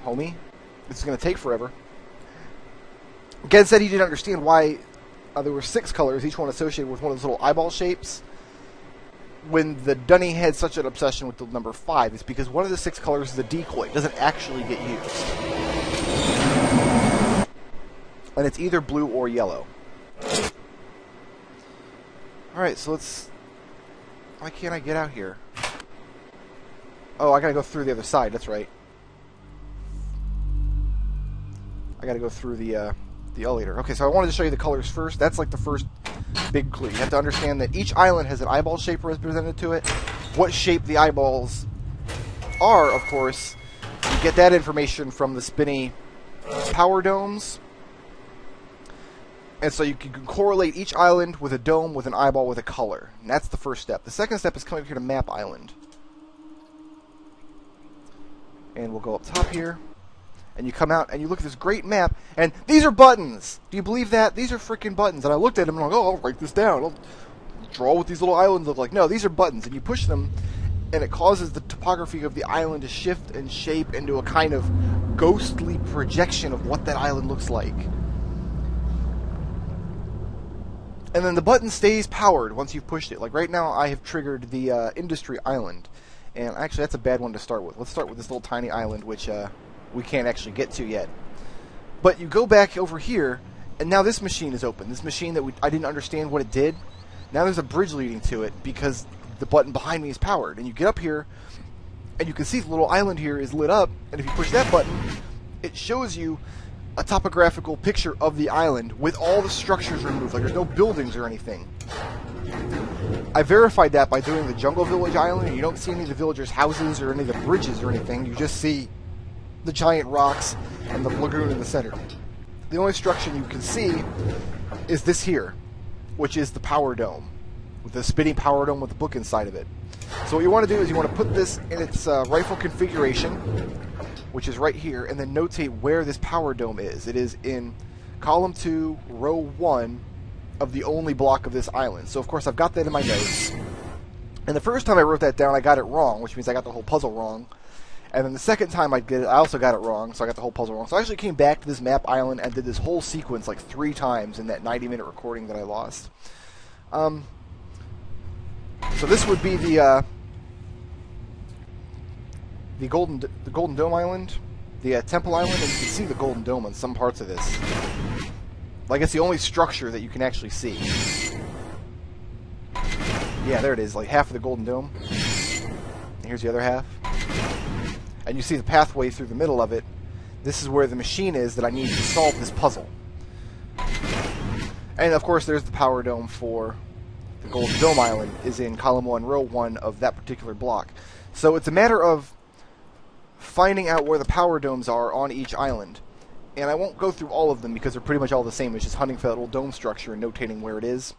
homie. This is going to take forever. Gehn said he didn't understand why there were 6 colors, each one associated with one of those little eyeball shapes. When the Dunny had such an obsession with the number 5, it's because one of the 6 colors is a decoy. It doesn't actually get used. And it's either blue or yellow. Alright, so let's... Why can't I get out here? Oh, I gotta go through the other side, that's right. I gotta go through the elevator. Okay, so I wanted to show you the colors first. That's like the first big clue. You have to understand that each island has an eyeball shape represented to it. What shape the eyeballs are, of course, you get that information from the spinny power domes. And so you can correlate each island with a dome, with an eyeball, with a color. And that's the first step. The second step is coming up here to map island. And we'll go up top here. And you come out and you look at this great map, and these are buttons! Do you believe that? These are freaking buttons. And I looked at them and I'm like, oh, I'll write this down. I'll draw what these little islands look like. No, these are buttons. And you push them, and it causes the topography of the island to shift and shape into a kind of ghostly projection of what that island looks like. And then the button stays powered once you've pushed it. Like right now, I have triggered the industry island. And actually, that's a bad one to start with. Let's start with this little tiny island, which we can't actually get to yet. But you go back over here, and now this machine is open. This machine that I didn't understand what it did. Now there's a bridge leading to it because the button behind me is powered. And you get up here, and you can see the little island here is lit up. And if you push that button, it shows you a topographical picture of the island with all the structures removed. Like there's no buildings or anything. I verified that by doing the Jungle Village island, and you don't see any of the villagers' houses or any of the bridges or anything. You just see the giant rocks and the lagoon in the center. The only structure you can see is this here, which is the power dome, with the spinning power dome with the book inside of it. So what you want to do is you want to put this in its rifle configuration, which is right here, and then notate where this power dome is. It is in column 2, row 1 of the only block of this island. So of course I've got that in my notes. And the first time I wrote that down, I got it wrong, which means I got the whole puzzle wrong. And then the second time I did it, I also got it wrong, so I got the whole puzzle wrong. So I actually came back to this map island and did this whole sequence like 3 times in that 90-minute recording that I lost. So this would be the Golden Dome Island, the Temple Island, and you can see the Golden Dome on some parts of this. Like it's the only structure that you can actually see. Yeah, there it is, like half of the Golden Dome. And here's the other half. And you see the pathway through the middle of it. This is where the machine is that I need to solve this puzzle. And of course there's the power dome for the Golden Dome Island, is in column 1, row 1 of that particular block. So it's a matter of finding out where the power domes are on each island. And I won't go through all of them because they're pretty much all the same. It's just hunting for that little dome structure and notating where it is.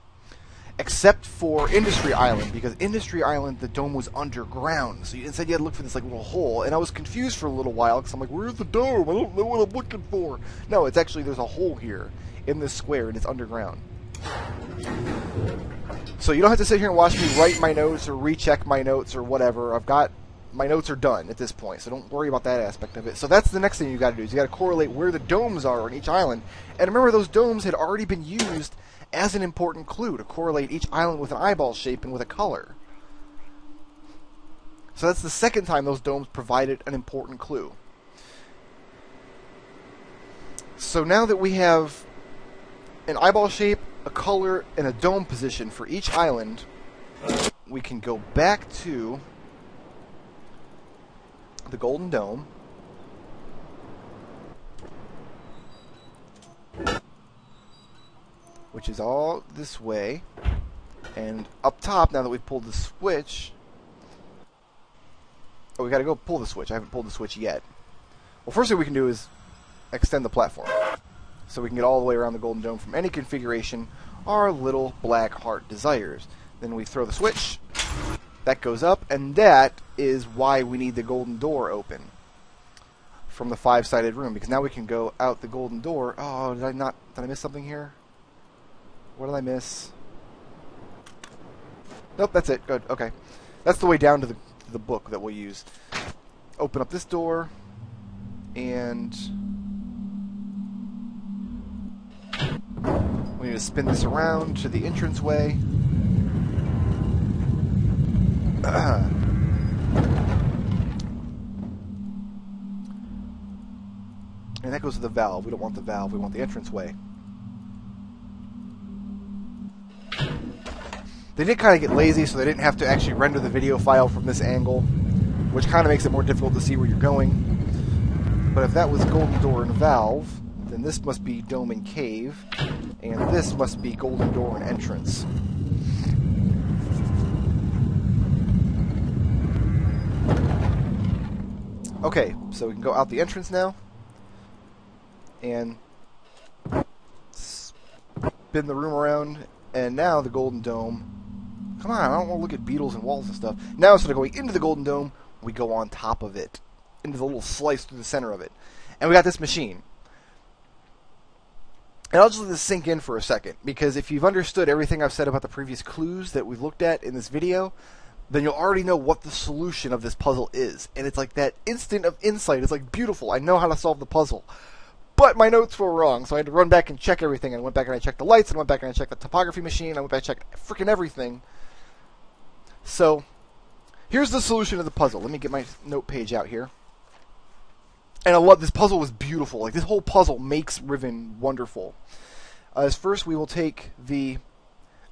Except for Industry Island, because Industry Island, the dome was underground. So instead you had to look for this like little hole. And I was confused for a little while because I'm like, where's the dome? I don't know what I'm looking for. No, it's actually, there's a hole here in this square and it's underground. So you don't have to sit here and watch me write my notes or recheck my notes or whatever. My notes are done at this point, so don't worry about that aspect of it. So that's the next thing you got to do, is you got to correlate where the domes are on each island. And remember, those domes had already been used as an important clue to correlate each island with an eyeball shape and with a color. So that's the second time those domes provided an important clue. So now that we have an eyeball shape, a color, and a dome position for each island, we can go back to the Golden Dome, which is all this way, and up top, now that we've pulled the switch, oh, we gotta go pull the switch. I haven't pulled the switch yet. Well, first thing we can do is extend the platform, so we can get all the way around the Golden Dome from any configuration our little black heart desires. Then we throw the switch, that goes up, and that is why we need the golden door open from the 5-sided room, because now we can go out the golden door. Oh, did I miss something here? What did I miss? Nope, that's it. Good. Okay. That's the way down to the book that we'll use. Open up this door, And we need to spin this around to the entranceway. And that goes to the valve. We don't want the valve, we want the entranceway. They did kind of get lazy, so they didn't have to actually render the video file from this angle, which kind of makes it more difficult to see where you're going. But if that was golden door and valve, then this must be dome and cave, and this must be golden door and entrance. Okay, so we can go out the entrance now, and spin the room around, and now the golden dome. Come on, I don't want to look at beetles and walls and stuff. Now instead of going into the golden dome, we go on top of it, into the little slice through the center of it. And we got this machine. And I'll just let this sink in for a second, because if you've understood everything I've said about the previous clues that we've looked at in this video, then you'll already know what the solution of this puzzle is. And it's like that instant of insight. It's like, beautiful, I know how to solve the puzzle. But my notes were wrong, so I had to run back and check everything. And I went back and I checked the lights, and I went back and I checked the topography machine, and I went back and checked freaking everything. So, here's the solution of the puzzle. Let me get my note page out here. And I love this puzzle. Was beautiful. Like, this whole puzzle makes Riven wonderful. As first, we will take the...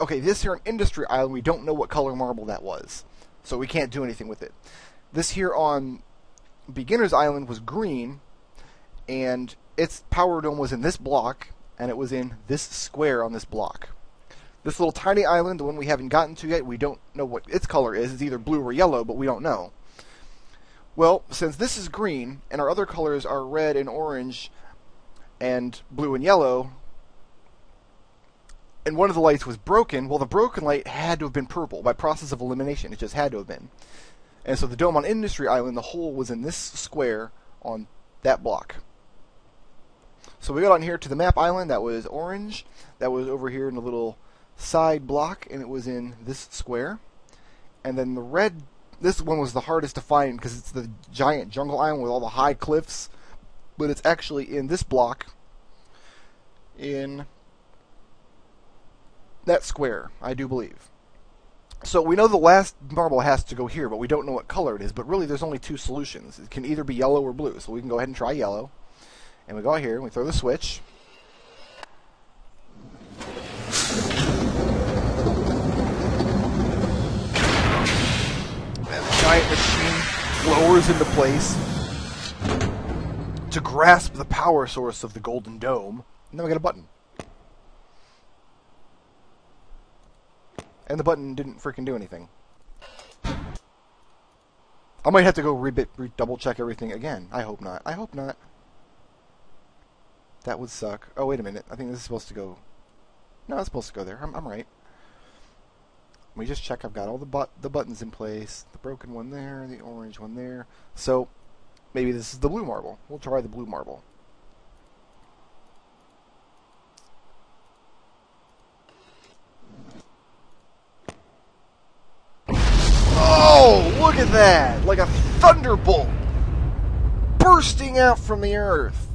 Okay, this here on Industry Island, we don't know what color marble that was, so we can't do anything with it. This here on Beginner's Island was green, and its power dome was in this block, and it was in this square on this block. This little tiny island, the one we haven't gotten to yet, we don't know what its color is. It's either blue or yellow, but we don't know. Well, since this is green, and our other colors are red and orange, and blue and yellow, and one of the lights was broken, well, the broken light had to have been purple by process of elimination. It just had to have been. And so the dome on Industry Island, the hole was in this square on that block. So we got on here to the map island, that was orange. That was over here in the little side block, and it was in this square. And then the red, this one was the hardest to find because it's the giant jungle island with all the high cliffs. But it's actually in this block, in that square, I do believe. So we know the last marble has to go here, but we don't know what color it is. But really, there's only two solutions. It can either be yellow or blue. So we can go ahead and try yellow. And we go out here, and we throw the switch. And the giant machine lowers into place to grasp the power source of the golden dome. And then we got a button. And the button didn't freaking do anything. I might have to go double check everything again. I hope not. I hope not. That would suck. Oh, wait a minute. I think this is supposed to go... No, it's supposed to go there. I'm right. Let me just check. I've got all the buttons in place. The broken one there, the orange one there. So, maybe this is the blue marble. We'll try the blue marble. Oh, look at that! Like a thunderbolt bursting out from the earth.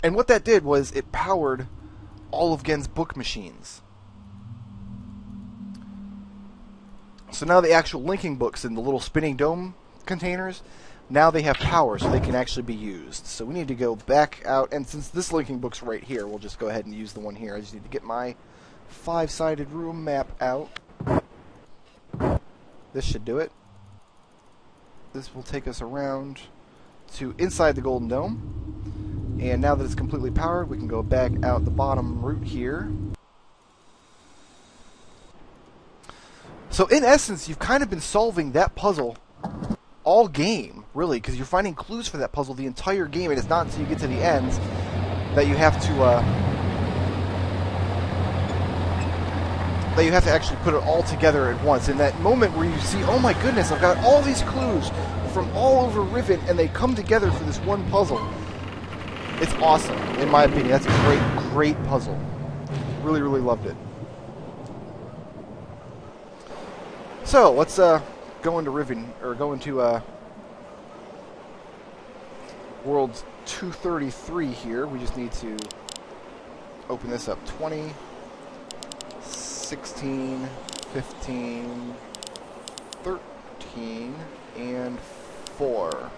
And what that did was it powered all of Gehn's book machines. So now the actual linking books in the little spinning dome containers, now they have power, so they can actually be used. So we need to go back out, and since this linking book's right here, we'll just go ahead and use the one here. I just need to get my 5-sided room map out. This should do it. This will take us around to inside the golden dome. And now that it's completely powered, we can go back out the bottom route here. So in essence, you've kind of been solving that puzzle all game, really, because you're finding clues for that puzzle the entire game, and it's not until you get to the end that you have to actually put it all together at once. In that moment where you see, oh my goodness, I've got all these clues from all over Riven, and they come together for this one puzzle. It's awesome, in my opinion. That's a great, great puzzle. Really, really loved it. So, let's go into Riven, or go into World 233 here. We just need to open this up. 20, 16, 15, 13, and 4.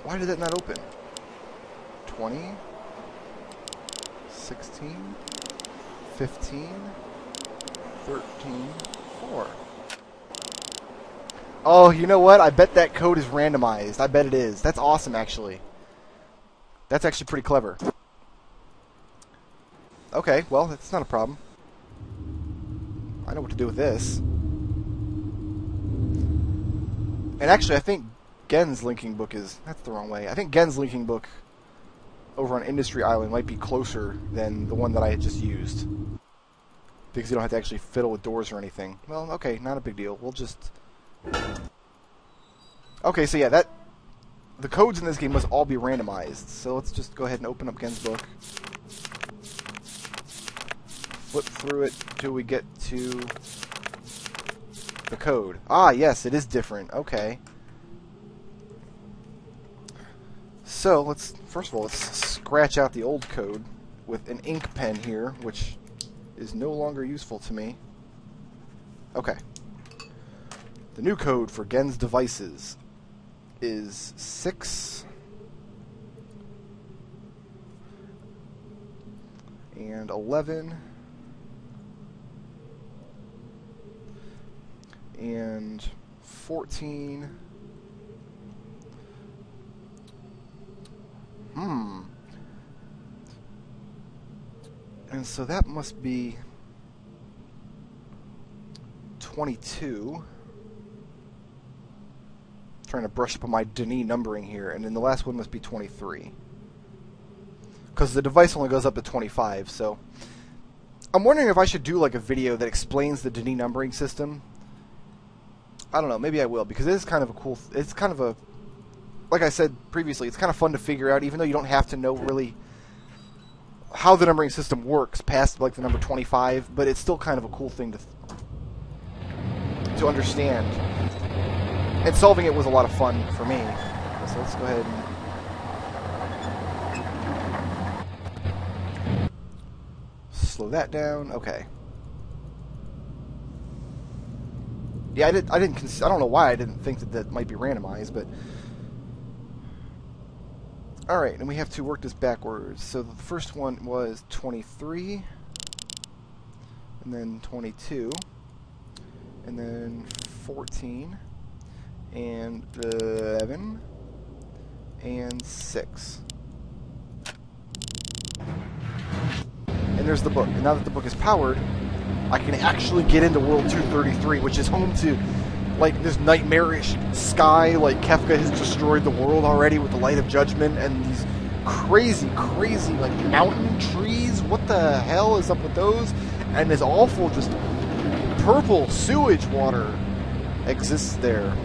Why did that not open? 20, 16, 15, 13, 4. Oh, you know what? I bet that code is randomized. I bet it is. That's awesome, actually. That's actually pretty clever. Okay, well, that's not a problem. I know what to do with this. And actually, I think Gehn's linking book is... That's the wrong way. I think Gehn's linking book over on Industry Island might be closer than the one that I had just used. Because you don't have to actually fiddle with doors or anything. Well, okay, not a big deal. We'll just... Okay, so yeah, the codes in this game must all be randomized. So let's just go ahead and open up Gehn's book. Flip through it till we get to the code. Ah, yes, it is different. Okay. So let's first of all let's scratch out the old code with an ink pen here, which is no longer useful to me. Okay. The new code for Gehn's devices is 6 and 11 and 14. And so that must be 22. Trying to brush up on my Gehn numbering here, and then the last one must be 23. Because the device only goes up to 25, so... I'm wondering if I should do like a video that explains the Gehn numbering system. I don't know, maybe I will, because it is kind of a cool... It's kind of a... Like I said previously, it's kind of fun to figure out, even though you don't have to know really how the numbering system works past like the number 25, but it's still kind of a cool thing to understand. And solving it was a lot of fun for me. So let's go ahead and slow that down. Okay. Yeah, I don't know why I didn't think that might be randomized, but all right, and we have to work this backwards. So the first one was 23, and then 22, and then 14, and 11, and 6. And there's the book. And now that the book is powered, I can actually get into World 233, which is home to like this nightmarish sky, like Kefka has destroyed the world already with the Light of Judgment, and these crazy, crazy like mountain trees. What the hell is up with those? And this awful, just purple sewage water exists there.